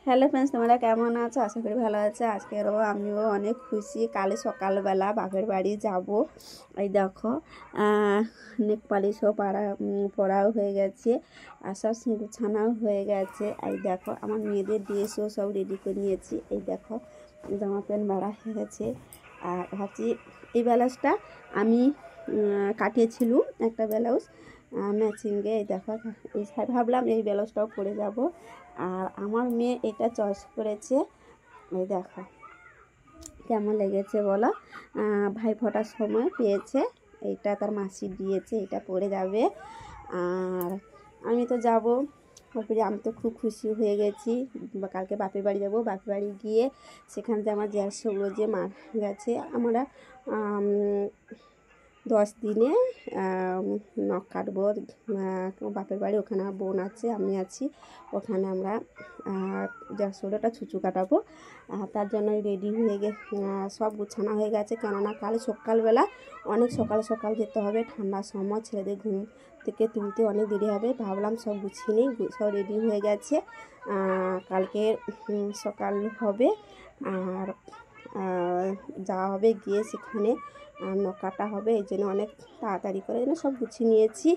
Hello friends, তোমরা কেমন আছো? আশা করি ভালো আছে। আজকেরও আমিও অনেক খুশি। কালে সকালবেলা বাপের বাড়ি যাব। এই দেখো নেক পালিশও পড়াও হয়ে গেছে, আর সব গুছানাও হয়ে গেছে। এই দেখো আমার মেয়েদের ড্রেসও সব রেডি করে নিয়েছি। এই দেখো জামা প্যান্ট বাড়া হয়ে গেছে। আর ভাবছি এই ব্লাউজটা আমি কাটিয়েছিলাম একটা ব্লাউজ ম্যাচিংয়ে। এই দেখো এই ভাবলাম এই ব্লাউজটাও পরে যাব। আর আমার মেয়ে এটা চয়েস করেছে। এই দেখো কেমন লেগেছে বলো। ভাই ফোটার সময় পেয়েছে, এইটা তার মাসি দিয়েছে, এটা পরে যাবে। আর আমি তো যাব, আমি তো খুব খুশি হয়ে গেছি। কালকে বাপের বাড়ি যাব। বাপের বাড়ি গিয়ে সেখান থেকে আমার জ্যাসগুলো যে মারা গেছে, আমরা 10 দিনে নখ কাটবো। বাপের বাড়ি ওখানে বোন আছে, আমি আছি, ওখানে আমরা জ্যাসটা ছুঁচু কাটাবো। তার জন্য রেডি হয়ে সব গুছানো হয়ে গেছে, কেননা কাল সকালবেলা অনেক সকাল সকাল যেতে হবে। ঠান্ডার সময় ছেলেদের ঘুম থেকে তুলতে অনেক দেরি হবে। ভাবলাম সব গুছিয়ে নিই, সব রেডি হয়ে গেছে। কালকে সকাল হবে আর যাওয়া হবে, গিয়ে সেখানে নখ কাটা হবে। এই জন্য অনেক তাড়াতাড়ি করে সব গুছিয়ে নিয়েছি।